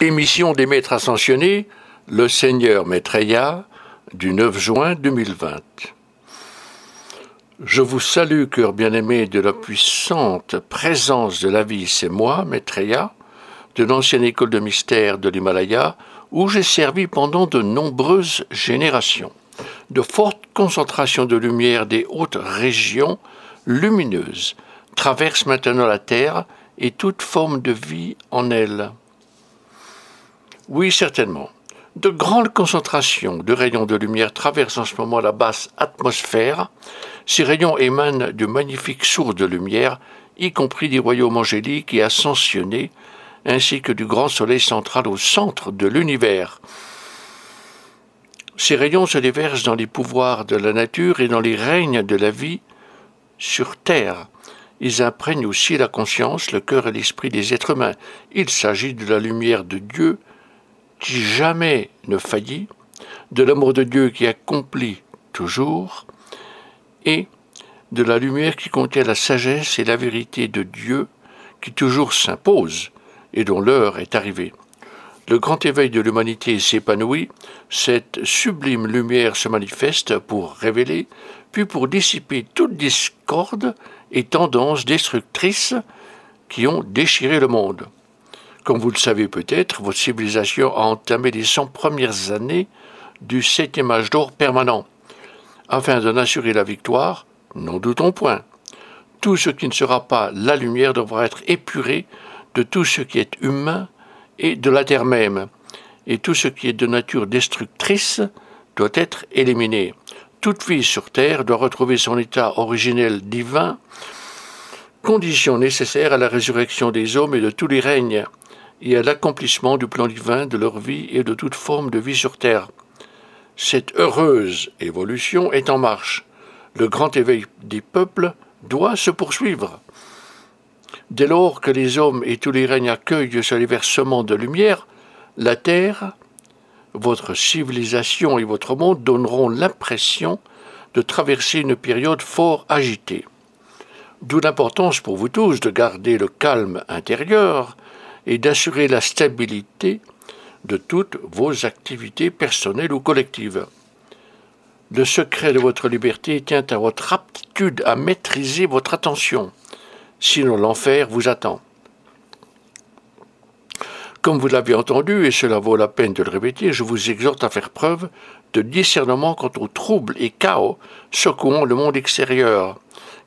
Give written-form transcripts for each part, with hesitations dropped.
Émission des Maîtres Ascensionnés, le Seigneur Maitreya, du 9 juin 2020. Je vous salue, cœur bien-aimé de la puissante présence de la vie, c'est moi, Maitreya, de l'ancienne école de mystère de l'Himalaya, où j'ai servi pendant de nombreuses générations. De fortes concentrations de lumière des hautes régions lumineuses traversent maintenant la Terre et toute forme de vie en elle. Oui, certainement. De grandes concentrations de rayons de lumière traversent en ce moment la basse atmosphère. Ces rayons émanent de magnifiques sources de lumière, y compris des royaumes angéliques et ascensionnés, ainsi que du grand soleil central au centre de l'univers. Ces rayons se déversent dans les pouvoirs de la nature et dans les règnes de la vie sur Terre. Ils imprègnent aussi la conscience, le cœur et l'esprit des êtres humains. Il s'agit de la lumière de Dieu, qui jamais ne faillit, de l'amour de Dieu qui accomplit toujours, et de la lumière qui contient la sagesse et la vérité de Dieu qui toujours s'impose et dont l'heure est arrivée. Le grand éveil de l'humanité s'épanouit, cette sublime lumière se manifeste pour révéler, puis pour dissiper toute discorde et tendance destructrice qui ont déchiré le monde. Comme vous le savez peut-être, votre civilisation a entamé les 100 premières années du 7e âge d'or permanent. Afin d'en assurer la victoire, n'en doutons point. Tout ce qui ne sera pas la lumière devra être épuré de tout ce qui est humain et de la terre même, et tout ce qui est de nature destructrice doit être éliminé. Toute vie sur terre doit retrouver son état originel divin, condition nécessaire à la résurrection des hommes et de tous les règnes, et à l'accomplissement du plan divin de leur vie et de toute forme de vie sur terre. Cette heureuse évolution est en marche. Le grand éveil des peuples doit se poursuivre. Dès lors que les hommes et tous les règnes accueillent ce déversement de lumière, la Terre, votre civilisation et votre monde donneront l'impression de traverser une période fort agitée. D'où l'importance pour vous tous de garder le calme intérieur et d'assurer la stabilité de toutes vos activités personnelles ou collectives. Le secret de votre liberté tient à votre aptitude à maîtriser votre attention, sinon l'enfer vous attend. Comme vous l'avez entendu, et cela vaut la peine de le répéter, je vous exhorte à faire preuve de discernement quant aux troubles et chaos secouant le monde extérieur,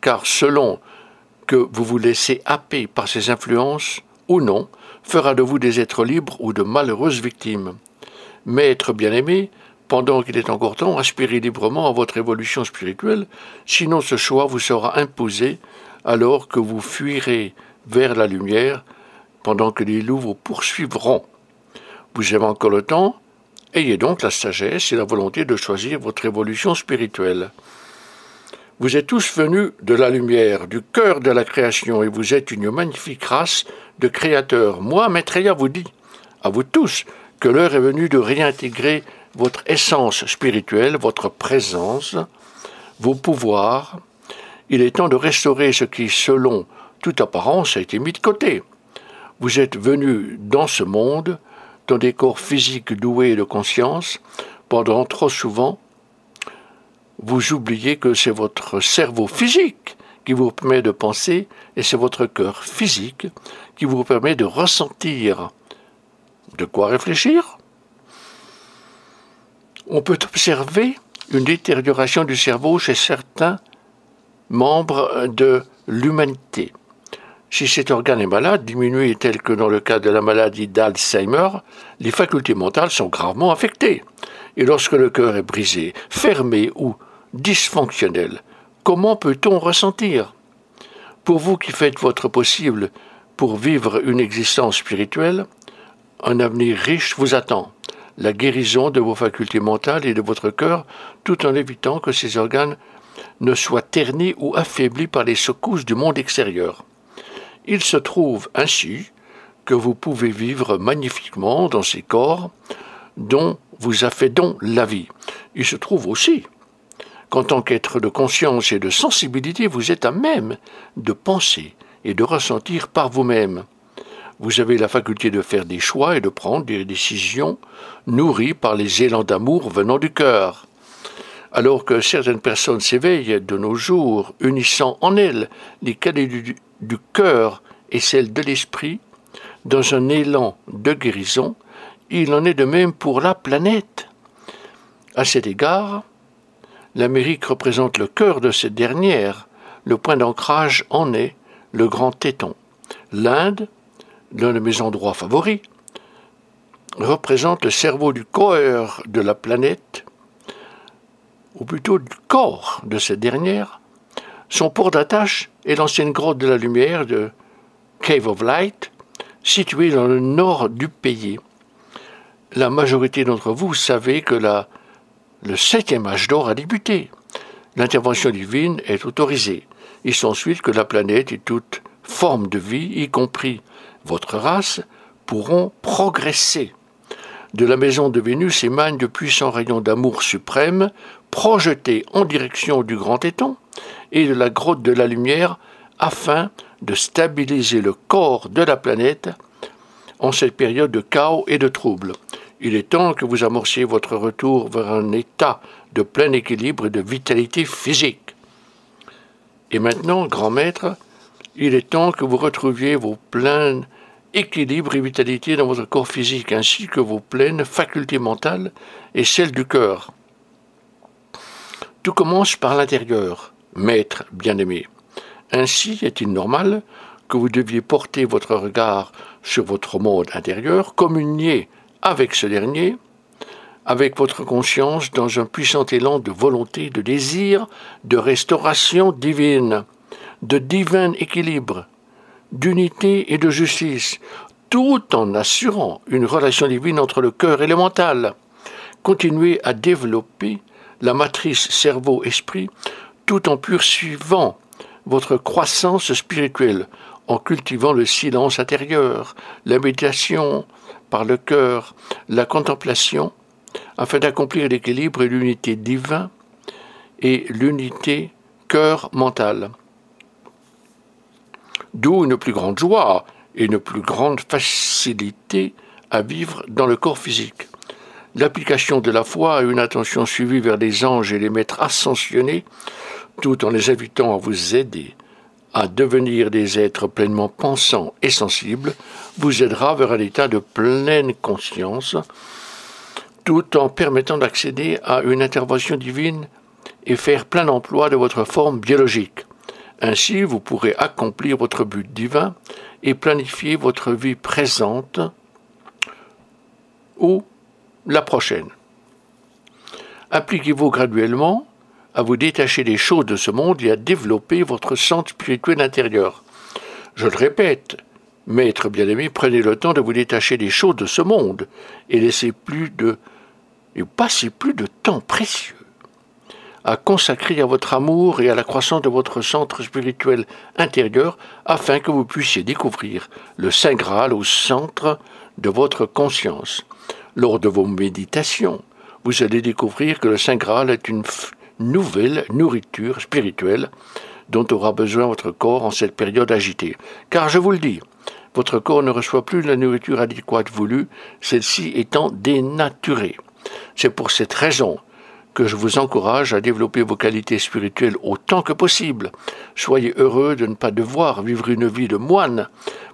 car selon que vous vous laissez happer par ces influences ou non, fera de vous des êtres libres ou de malheureuses victimes. Maître bien-aimé, pendant qu'il est encore temps, aspirez librement à votre évolution spirituelle, sinon ce choix vous sera imposé alors que vous fuirez vers la lumière, pendant que les loups vous poursuivront. Vous avez encore le temps, ayez donc la sagesse et la volonté de choisir votre évolution spirituelle. Vous êtes tous venus de la lumière, du cœur de la création, et vous êtes une magnifique race de créateurs. Moi, Maitreya, vous dis, à vous tous, que l'heure est venue de réintégrer votre essence spirituelle, votre présence, vos pouvoirs. Il est temps de restaurer ce qui, selon toute apparence, a été mis de côté. Vous êtes venus dans ce monde, dans des corps physiques doués de conscience, pendant trop souvent, vous oubliez que c'est votre cerveau physique qui vous permet de penser et c'est votre cœur physique qui vous permet de ressentir. De quoi réfléchir? On peut observer une détérioration du cerveau chez certains membres de l'humanité. Si cet organe est malade, diminué tel que dans le cas de la maladie d'Alzheimer, les facultés mentales sont gravement affectées. Et lorsque le cœur est brisé, fermé ou dysfonctionnel, comment peut-on ressentir? Pour vous qui faites votre possible pour vivre une existence spirituelle, un avenir riche vous attend. La guérison de vos facultés mentales et de votre cœur, tout en évitant que ces organes ne soient ternis ou affaiblis par les secousses du monde extérieur. Il se trouve ainsi que vous pouvez vivre magnifiquement dans ces corps dont vous a fait don la vie. Il se trouve aussi qu'en tant qu'être de conscience et de sensibilité, vous êtes à même de penser et de ressentir par vous-même. Vous avez la faculté de faire des choix et de prendre des décisions nourries par les élans d'amour venant du cœur. Alors que certaines personnes s'éveillent de nos jours, unissant en elles les qualités du cœur et celles de l'esprit, dans un élan de guérison, il en est de même pour la planète. À cet égard, l'Amérique représente le cœur de cette dernière, le point d'ancrage en est le grand téton. L'Inde, l'un de mes endroits favoris, représente le cerveau du cœur de la planète, ou plutôt du corps de cette dernière. Son port d'attache est l'ancienne grotte de la lumière de Cave of Light, située dans le nord du pays. La majorité d'entre vous savez que le 7e âge d'or a débuté. L'intervention divine est autorisée. Il s'ensuit que la planète et toute forme de vie, y compris votre race, pourront progresser. De la maison de Vénus émanent de puissants rayons d'amour suprême, projetés en direction du grand étang et de la grotte de la lumière, afin de stabiliser le corps de la planète en cette période de chaos et de troubles. Il est temps que vous amorciez votre retour vers un état de plein équilibre et de vitalité physique. Et maintenant, grand maître, il est temps que vous retrouviez vos pleins équilibre et vitalité dans votre corps physique, ainsi que vos pleines facultés mentales et celles du cœur. Tout commence par l'intérieur, maître bien-aimé. Ainsi est-il normal que vous deviez porter votre regard sur votre monde intérieur, communier avec ce dernier, avec votre conscience dans un puissant élan de volonté, de désir, de restauration divine, de divin équilibre, d'unité et de justice, tout en assurant une relation divine entre le cœur et le mental. Continuez à développer la matrice cerveau-esprit tout en poursuivant votre croissance spirituelle, en cultivant le silence intérieur, la méditation par le cœur, la contemplation, afin d'accomplir l'équilibre et l'unité divine et l'unité cœur-mental. D'où une plus grande joie et une plus grande facilité à vivre dans le corps physique. L'application de la foi et une attention suivie vers les anges et les maîtres ascensionnés, tout en les invitant à vous aider à devenir des êtres pleinement pensants et sensibles, vous aidera vers un état de pleine conscience, tout en permettant d'accéder à une intervention divine et faire plein emploi de votre forme biologique. Ainsi, vous pourrez accomplir votre but divin et planifier votre vie présente ou la prochaine. Appliquez-vous graduellement à vous détacher des choses de ce monde et à développer votre centre spirituel intérieur. Je le répète, maître bien-aimé, prenez le temps de vous détacher des choses de ce monde et passez plus de temps précieux à consacrer à votre amour et à la croissance de votre centre spirituel intérieur afin que vous puissiez découvrir le Saint Graal au centre de votre conscience. Lors de vos méditations, vous allez découvrir que le Saint Graal est une nouvelle nourriture spirituelle dont aura besoin votre corps en cette période agitée. Car je vous le dis, votre corps ne reçoit plus la nourriture adéquate voulue, celle-ci étant dénaturée. C'est pour cette raison que je vous encourage à développer vos qualités spirituelles autant que possible. Soyez heureux de ne pas devoir vivre une vie de moine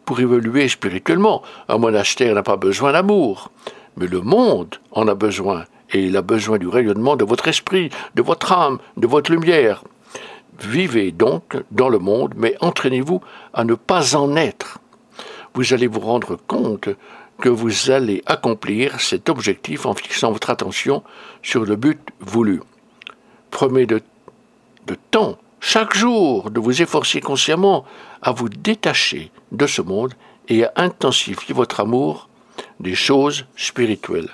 pour évoluer spirituellement. Un monastère n'a pas besoin d'amour, mais le monde en a besoin, et il a besoin du rayonnement de votre esprit, de votre âme, de votre lumière. Vivez donc dans le monde, mais entraînez-vous à ne pas en être. Vous allez vous rendre compte que vous allez accomplir cet objectif en fixant votre attention sur le but voulu. Prenez de temps, chaque jour, de vous efforcer consciemment à vous détacher de ce monde et à intensifier votre amour des choses spirituelles.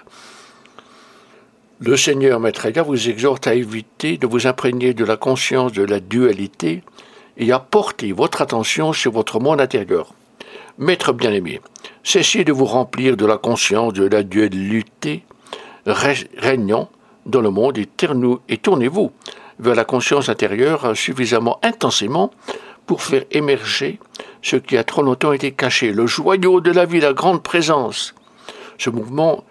Le Seigneur Maître Aya vous exhorte à éviter de vous imprégner de la conscience de la dualité et à porter votre attention sur votre monde intérieur. Maître bien-aimé, cessez de vous remplir de la conscience de la dualité régnant dans le monde et tournez-vous vers la conscience intérieure suffisamment intensément pour faire émerger ce qui a trop longtemps été caché, le joyau de la vie, la grande présence. Ce mouvement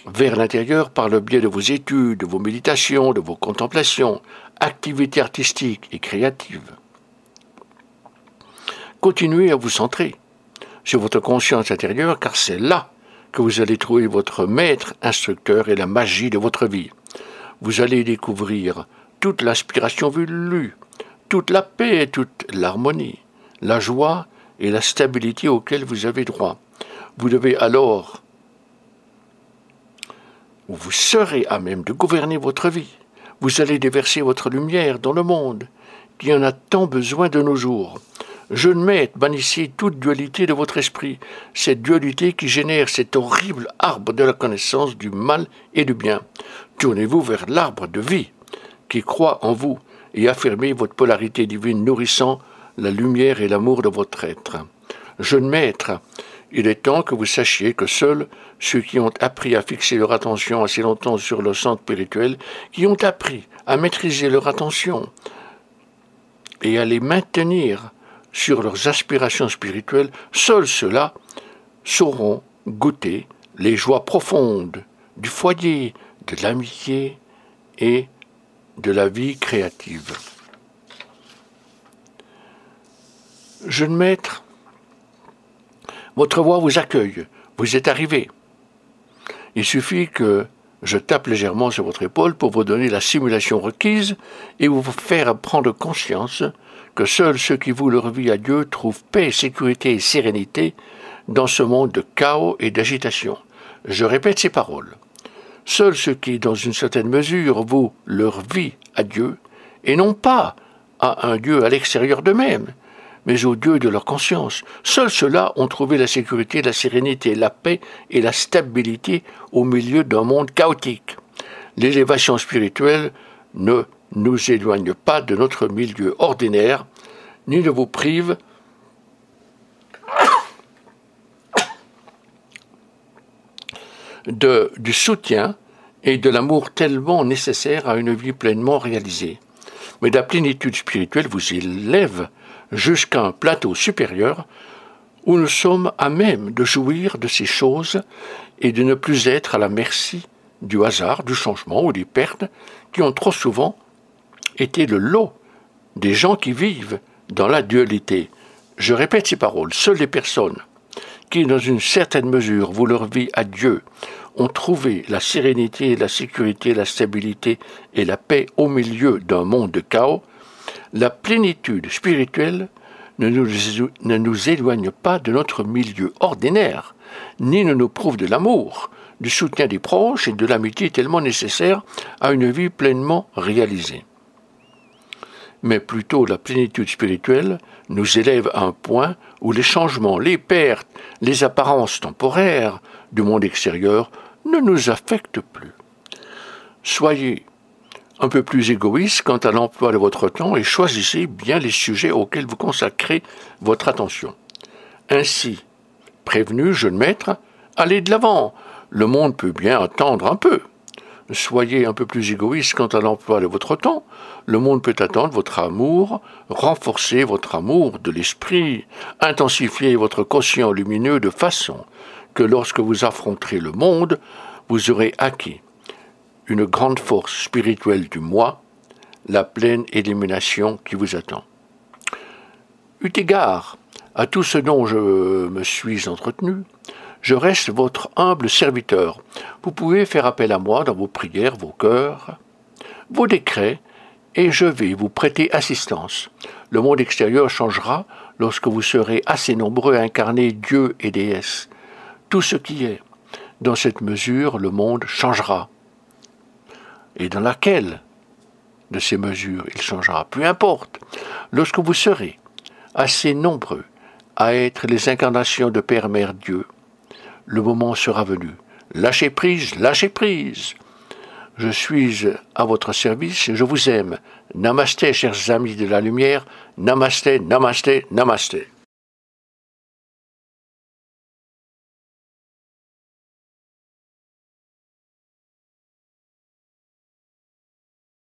vers l'intérieur par le biais de vos études, de vos méditations, de vos contemplations, activités artistiques et créatives. Continuez à vous centrer sur votre conscience intérieure, car c'est là que vous allez trouver votre maître instructeur et la magie de votre vie. Vous allez découvrir toute l'inspiration voulue, toute la paix, toute l'harmonie, la joie et la stabilité auxquelles vous avez droit. Vous devez alors, ou vous serez à même de gouverner votre vie. Vous allez déverser votre lumière dans le monde, qui en a tant besoin de nos jours. Jeune maître, bannissez toute dualité de votre esprit, cette dualité qui génère cet horrible arbre de la connaissance du mal et du bien. Tournez-vous vers l'arbre de vie, qui croit en vous, et affirmez votre polarité divine nourrissant la lumière et l'amour de votre être. Jeune maître, il est temps que vous sachiez que seuls ceux qui ont appris à fixer leur attention assez longtemps sur le centre spirituel, qui ont appris à maîtriser leur attention et à les maintenir sur leurs aspirations spirituelles, seuls ceux-là sauront goûter les joies profondes du foyer, de l'amitié et de la vie créative. Jeune maître, votre voix vous accueille, vous êtes arrivé. Il suffit que je tape légèrement sur votre épaule pour vous donner la simulation requise et vous faire prendre conscience que seuls ceux qui vouent leur vie à Dieu trouvent paix, sécurité et sérénité dans ce monde de chaos et d'agitation. Je répète ces paroles. Seuls ceux qui, dans une certaine mesure, vouent leur vie à Dieu, et non pas à un Dieu à l'extérieur d'eux-mêmes, mais au Dieu de leur conscience. Seuls ceux-là ont trouvé la sécurité, la sérénité, la paix et la stabilité au milieu d'un monde chaotique. L'élévation spirituelle ne nous éloigne pas de notre milieu ordinaire, ni ne vous prive du soutien et de l'amour tellement nécessaires à une vie pleinement réalisée. Mais la plénitude spirituelle vous élève jusqu'à un plateau supérieur où nous sommes à même de jouir de ces choses et de ne plus être à la merci du hasard, du changement ou des pertes qui ont trop souvent été le lot des gens qui vivent dans la dualité. Je répète ces paroles, seules les personnes qui, dans une certaine mesure, vouent leur vie à Dieu, ont trouvé la sérénité, la sécurité, la stabilité et la paix au milieu d'un monde de chaos. La plénitude spirituelle ne nous éloigne pas de notre milieu ordinaire, ni ne nous prouve de l'amour, du soutien des proches et de l'amitié tellement nécessaire à une vie pleinement réalisée. Mais plutôt la plénitude spirituelle nous élève à un point où les changements, les pertes, les apparences temporaires du monde extérieur ne nous affectent plus. Soyez un peu plus égoïste quant à l'emploi de votre temps et choisissez bien les sujets auxquels vous consacrez votre attention. Ainsi, prévenu, jeune maître, allez de l'avant, le monde peut bien attendre un peu. Soyez un peu plus égoïste quant à l'emploi de votre temps, le monde peut attendre votre amour, renforcer votre amour de l'esprit, intensifier votre quotient lumineux de façon que lorsque vous affronterez le monde, vous aurez acquis une grande force spirituelle du moi, la pleine illumination qui vous attend. Eu égard à tout ce dont je me suis entretenu, je reste votre humble serviteur. Vous pouvez faire appel à moi dans vos prières, vos cœurs, vos décrets, et je vais vous prêter assistance. Le monde extérieur changera lorsque vous serez assez nombreux à incarner Dieu et déesse. Tout ce qui est. Dans cette mesure, le monde changera. Et dans laquelle de ces mesures il changera, peu importe. Lorsque vous serez assez nombreux à être les incarnations de Père, Mère, Dieu, le moment sera venu. Lâchez prise, lâchez prise. Je suis à votre service, je vous aime. Namasté, chers amis de la lumière. Namasté, namasté, namasté.